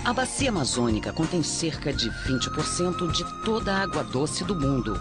A bacia amazônica contém cerca de 20% de toda a água doce do mundo.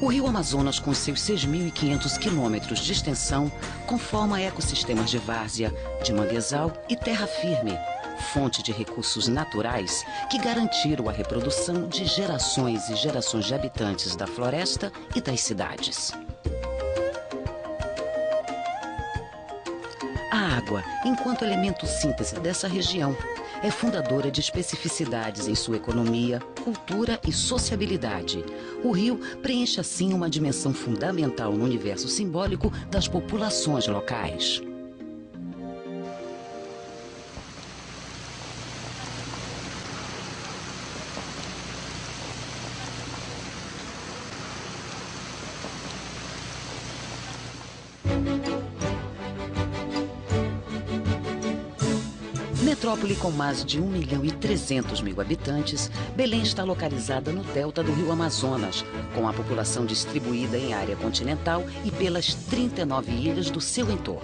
O rio Amazonas, com seus 6.500 quilômetros de extensão, conforma ecossistemas de várzea, de manguezal e terra firme, fonte de recursos naturais que garantiram a reprodução de gerações e gerações de habitantes da floresta e das cidades. A água, enquanto elemento síntese dessa região, é fundadora de especificidades em sua economia, cultura e sociabilidade. O rio preenche assim uma dimensão fundamental no universo simbólico das populações locais. Metrópole com mais de 1.300.000 habitantes, Belém está localizada no delta do rio Amazonas, com a população distribuída em área continental e pelas 39 ilhas do seu entorno.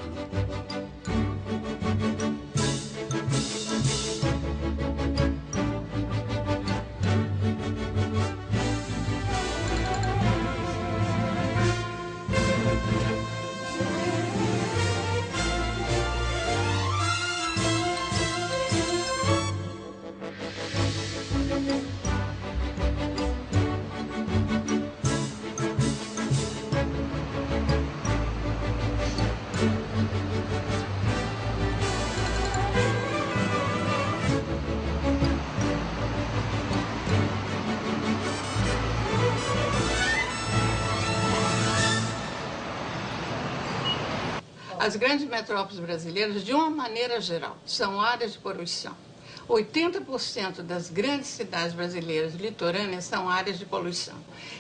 As grandes metrópoles brasileiras, de uma maneira geral, são áreas de poluição. 80% das grandes cidades brasileiras litorâneas são áreas de poluição.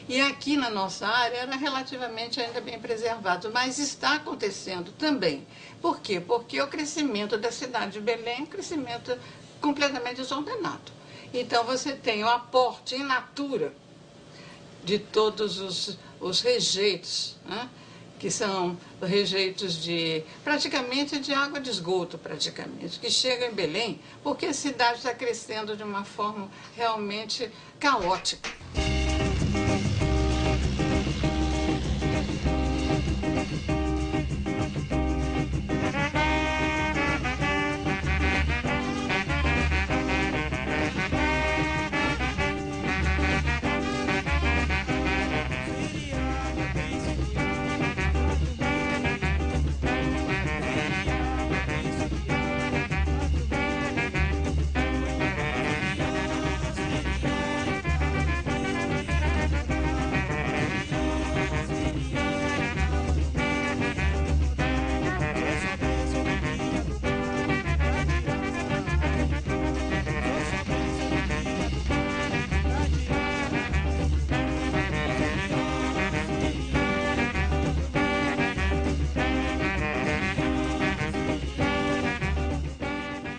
E aqui na nossa área era relativamente ainda bem preservado, mas está acontecendo também. Por quê? Porque o crescimento da cidade de Belém é um crescimento completamente desordenado. Então você tem o aporte in natura de todos os rejeitos, né? Que são rejeitos praticamente de água de esgoto, que chegam em Belém, porque a cidade está crescendo de uma forma realmente caótica.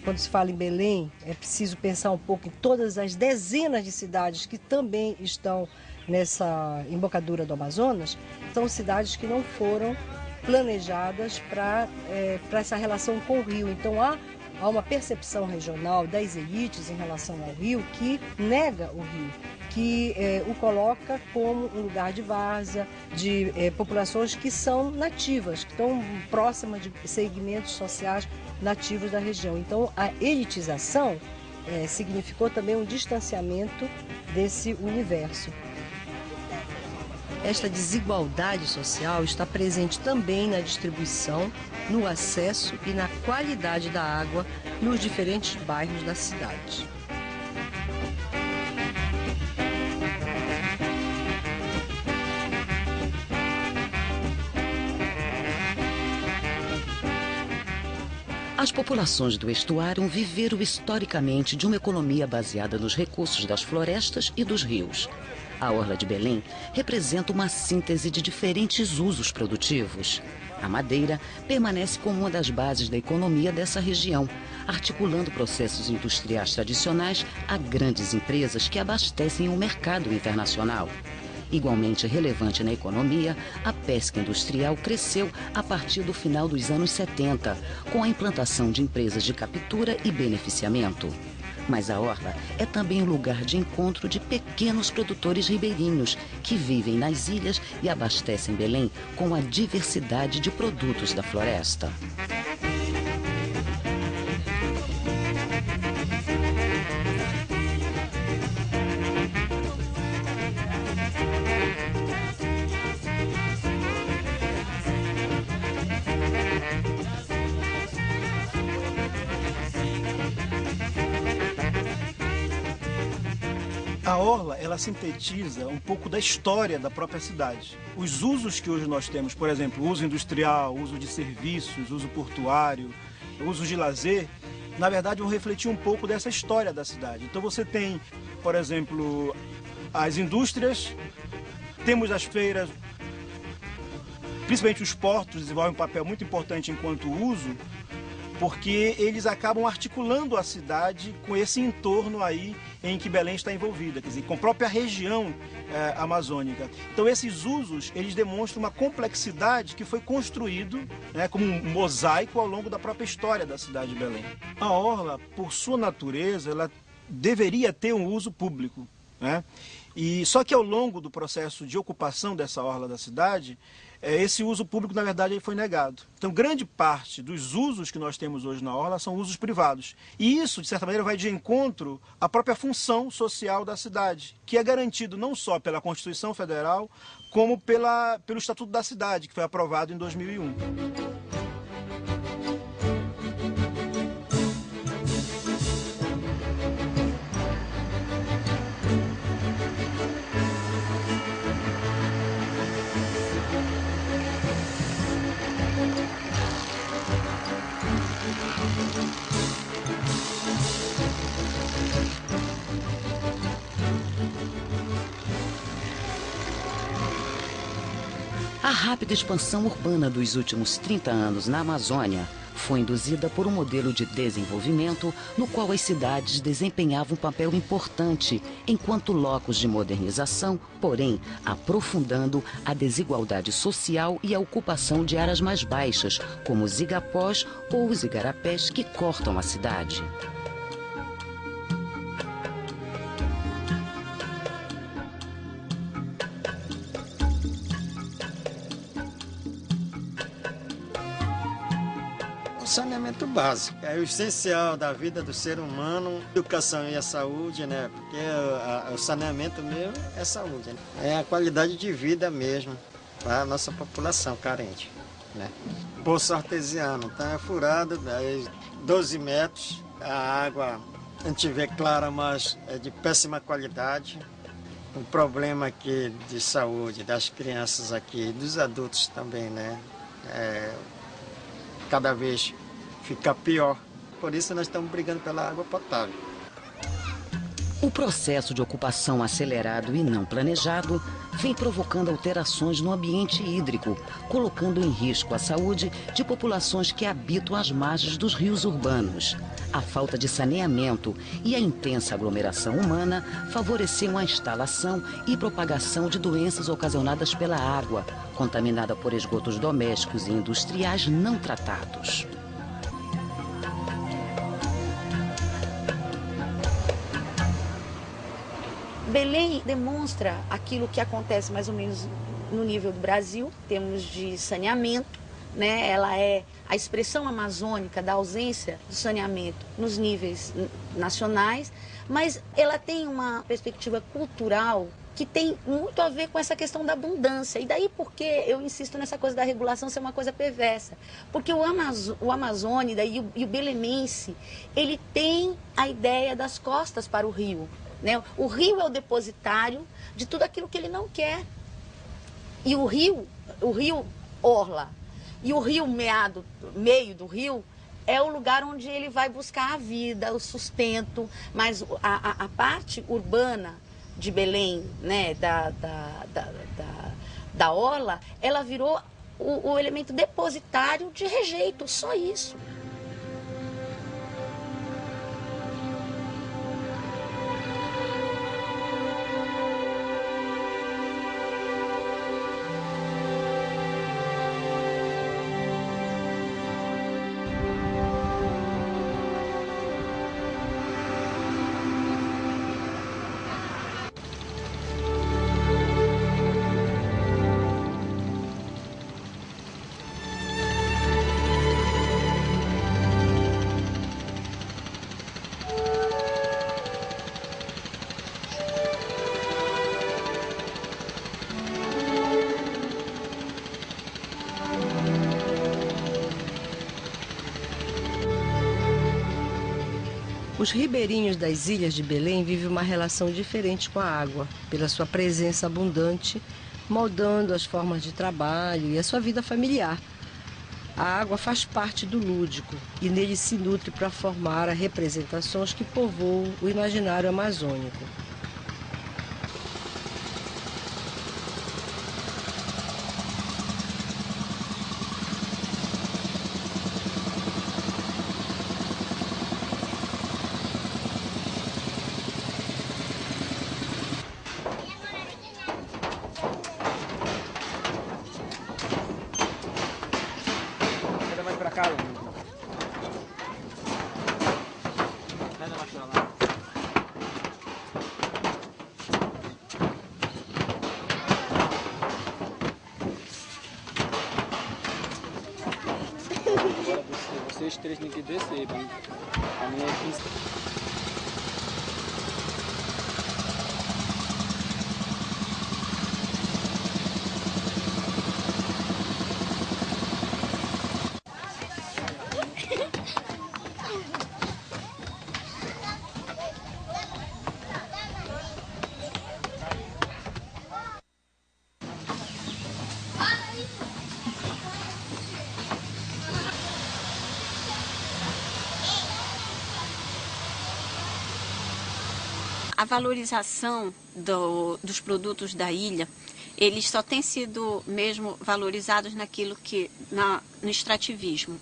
Quando se fala em Belém, é preciso pensar um pouco em todas as dezenas de cidades que também estão nessa embocadura do Amazonas. São cidades que não foram planejadas para essa relação com o rio. Então há uma percepção regional das elites em relação ao rio que nega o rio, que o coloca como um lugar de várzea, de populações que são nativas, que estão próximas de segmentos sociais nativos da região. Então, a elitização significou também um distanciamento desse universo. Esta desigualdade social está presente também na distribuição, no acesso e na qualidade da água nos diferentes bairros da cidade. As populações do estuário viveram historicamente de uma economia baseada nos recursos das florestas e dos rios. A Orla de Belém representa uma síntese de diferentes usos produtivos. A madeira permanece como uma das bases da economia dessa região, articulando processos industriais tradicionais a grandes empresas que abastecem o mercado internacional. Igualmente relevante na economia, a pesca industrial cresceu a partir do final dos anos 70, com a implantação de empresas de captura e beneficiamento. Mas a orla é também um lugar de encontro de pequenos produtores ribeirinhos que vivem nas ilhas e abastecem Belém com a diversidade de produtos da floresta. A orla, ela sintetiza um pouco da história da própria cidade. Os usos que hoje nós temos, por exemplo, uso industrial, uso de serviços, uso portuário, uso de lazer, na verdade vão refletir um pouco dessa história da cidade. Então você tem, por exemplo, as indústrias, temos as feiras, principalmente os portos desenvolvem um papel muito importante enquanto uso, porque eles acabam articulando a cidade com esse entorno aí em que Belém está envolvida, quer dizer, com a própria região amazônica. Então esses usos, eles demonstram uma complexidade que foi construído, né, como um mosaico ao longo da própria história da cidade de Belém. A orla, por sua natureza, ela deveria ter um uso público, né? E só que ao longo do processo de ocupação dessa orla da cidade, esse uso público, na verdade, ele foi negado. Então, grande parte dos usos que nós temos hoje na orla são usos privados. E isso, de certa maneira, vai de encontro à própria função social da cidade, que é garantido não só pela Constituição Federal, como pelo Estatuto da Cidade, que foi aprovado em 2001. A rápida expansão urbana dos últimos 30 anos na Amazônia foi induzida por um modelo de desenvolvimento no qual as cidades desempenhavam um papel importante enquanto locos de modernização, porém aprofundando a desigualdade social e a ocupação de áreas mais baixas, como os igapós ou os igarapés que cortam a cidade. Saneamento básico, é o essencial da vida do ser humano, educação e a saúde, né? Porque o saneamento mesmo é saúde, né? É a qualidade de vida mesmo para a nossa população carente, né? Poço artesiano, então é furado, 12 metros, a água a gente vê clara, mas é de péssima qualidade. O problema aqui de saúde das crianças aqui, dos adultos também, né? Cada vez fica pior. Por isso nós estamos brigando pela água potável. O processo de ocupação acelerado e não planejado vem provocando alterações no ambiente hídrico, colocando em risco a saúde de populações que habitam as margens dos rios urbanos. A falta de saneamento e a intensa aglomeração humana favoreceram a instalação e propagação de doenças ocasionadas pela água, contaminada por esgotos domésticos e industriais não tratados. Belém demonstra aquilo que acontece mais ou menos no nível do Brasil, em termos de saneamento, né? Ela é a expressão amazônica da ausência do saneamento nos níveis nacionais, mas ela tem uma perspectiva cultural que tem muito a ver com essa questão da abundância. E daí porque eu insisto nessa coisa da regulação ser uma coisa perversa. Porque o amazônida e o belemense, ele tem a ideia das costas para o rio, né? O rio é o depositário de tudo aquilo que ele não quer. E o rio orla, e o rio meio do rio, é o lugar onde ele vai buscar a vida, o sustento. Mas a parte urbana de Belém, né, da orla, ela virou o elemento depositário de rejeito, só isso. Os ribeirinhos das ilhas de Belém vivem uma relação diferente com a água, pela sua presença abundante, moldando as formas de trabalho e a sua vida familiar. A água faz parte do lúdico e nele se nutre para formar representações que povoam o imaginário amazônico. Vocês três têm que descer, bem. A minha é 15. A valorização dos produtos da ilha, eles só têm sido mesmo valorizados naquilo que, no extrativismo.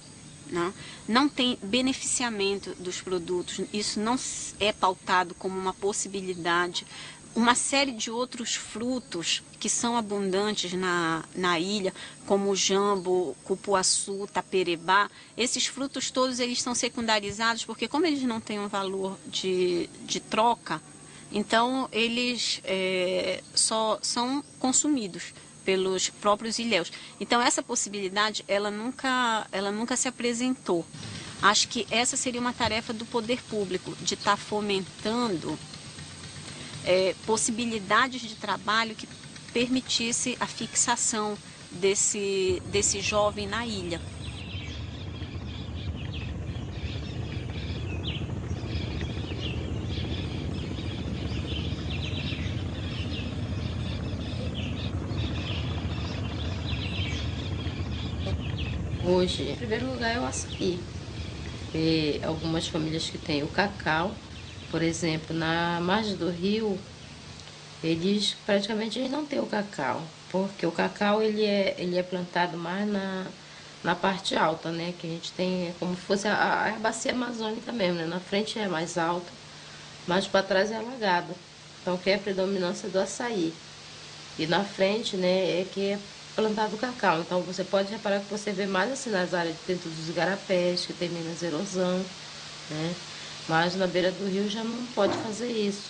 Né? Não tem beneficiamento dos produtos, isso não é pautado como uma possibilidade. Uma série de outros frutos que são abundantes na ilha, como o jambo, cupuaçu, taperebá, esses frutos todos eles são secundarizados porque como eles não têm um valor de troca, então eles só são consumidos pelos próprios ilhéus. Então essa possibilidade ela nunca se apresentou. Acho que essa seria uma tarefa do poder público, de estar fomentando possibilidades de trabalho que permitisse a fixação desse jovem na ilha. Hoje, em primeiro lugar, é o açaí. E algumas famílias que têm o cacau, por exemplo, na margem do rio, eles praticamente não têm o cacau, porque o cacau ele é plantado mais na parte alta, né? Que a gente tem como se fosse a bacia amazônica mesmo, né? Na frente é mais alta, mas para trás é alagado. Então, que é a predominância do açaí. E na frente, né, é que é plantado o cacau. Então você pode reparar que você vê mais assim nas áreas dentro dos igarapés, que tem menos erosão, né? Mas na beira do rio já não pode fazer isso,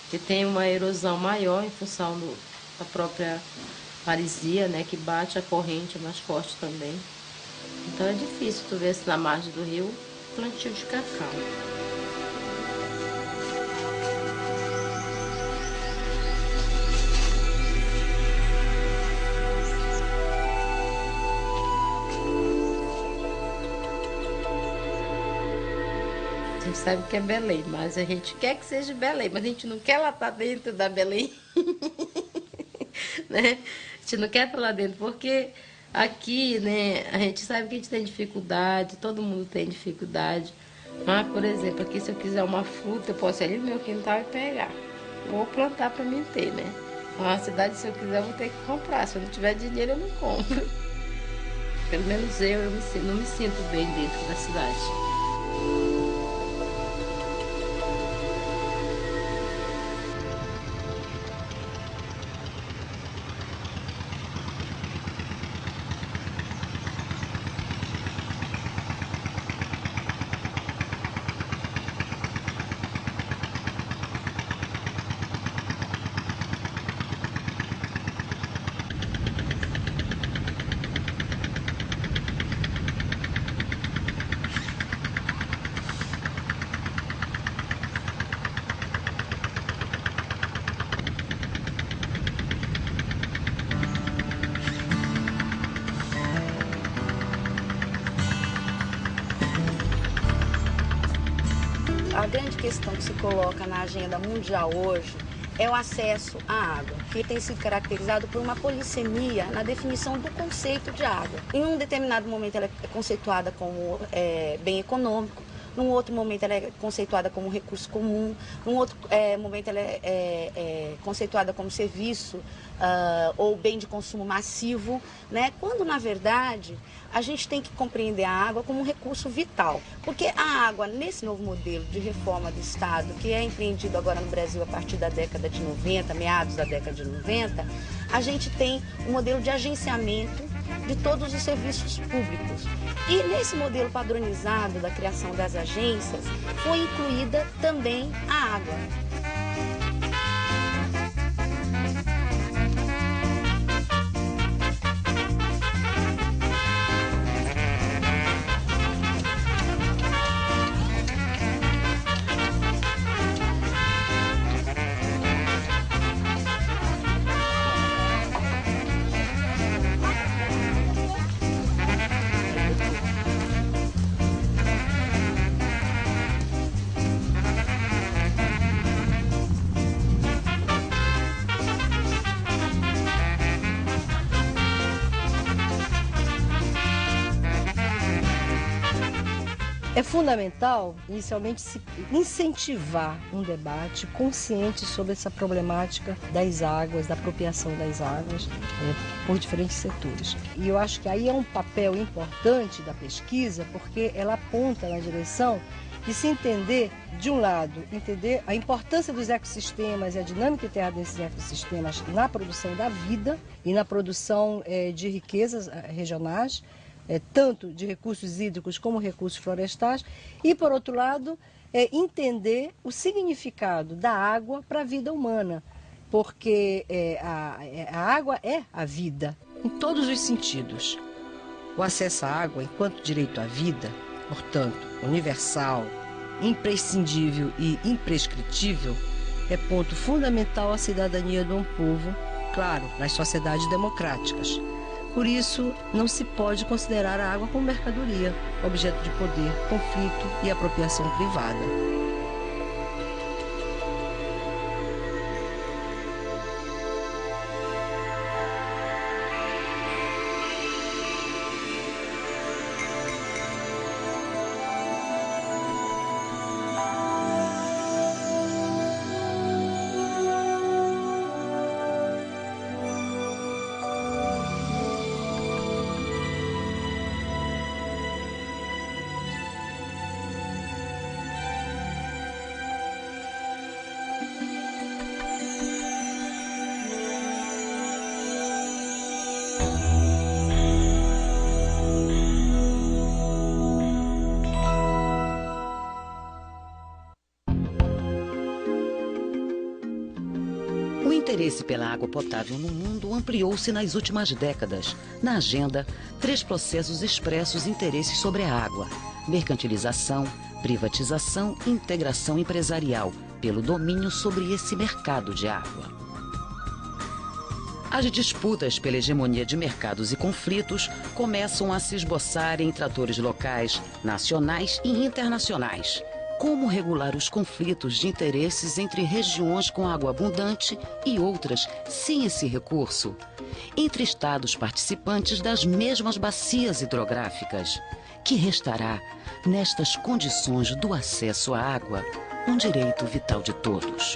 porque tem uma erosão maior em função da própria maresia, né? Que bate, a corrente é mais forte também. Então é difícil tu ver na margem do rio plantio de cacau. A gente sabe que é Belém, mas a gente quer que seja Belém, mas a gente não quer lá estar dentro da Belém. Né? A gente não quer estar lá dentro, porque aqui, né, a gente sabe que a gente tem dificuldade, todo mundo tem dificuldade. Mas, por exemplo, aqui se eu quiser uma fruta, eu posso ir ali no meu quintal e pegar. Vou plantar para mim ter, né? Na cidade, se eu quiser, eu vou ter que comprar. Se eu não tiver dinheiro, eu não compro. Pelo menos eu não me sinto bem dentro da cidade. a grande questão que se coloca na agenda mundial hoje é o acesso à água, que tem sido caracterizado por uma polissemia na definição do conceito de água. Em um determinado momento ela é conceituada como bem econômico, num outro momento ela é conceituada como recurso comum, num outro momento ela é conceituada como serviço ou bem de consumo massivo, né? Quando, na verdade, a gente tem que compreender a água como um recurso vital. Porque a água, nesse novo modelo de reforma do Estado, que é empreendido agora no Brasil a partir da década de 90, meados da década de 90, a gente tem um modelo de agenciamento de todos os serviços públicos. E nesse modelo padronizado da criação das agências, foi incluída também a água. É fundamental, inicialmente, se incentivar um debate consciente sobre essa problemática das águas, da apropriação das águas por diferentes setores. E eu acho que aí é um papel importante da pesquisa, porque ela aponta na direção de se entender, de um lado, entender a importância dos ecossistemas e a dinâmica interna desses ecossistemas na produção da vida e na produção de riquezas regionais, tanto de recursos hídricos como recursos florestais, e, por outro lado, entender o significado da água para a vida humana, porque a água é a vida, em todos os sentidos. O acesso à água, enquanto direito à vida, portanto, universal, imprescindível e imprescritível, é ponto fundamental à cidadania de um povo, claro, nas sociedades democráticas. Por isso, não se pode considerar a água como mercadoria, objeto de poder, conflito e apropriação privada. O interesse pela água potável no mundo ampliou-se nas últimas décadas. Na agenda, 3 processos expressos interesses sobre a água: mercantilização, privatização e integração empresarial, pelo domínio sobre esse mercado de água. As disputas pela hegemonia de mercados e conflitos começam a se esboçar entre atores locais, nacionais e internacionais. Como regular os conflitos de interesses entre regiões com água abundante e outras sem esse recurso? Entre estados participantes das mesmas bacias hidrográficas? Que restará, nestas condições do acesso à água, um direito vital de todos.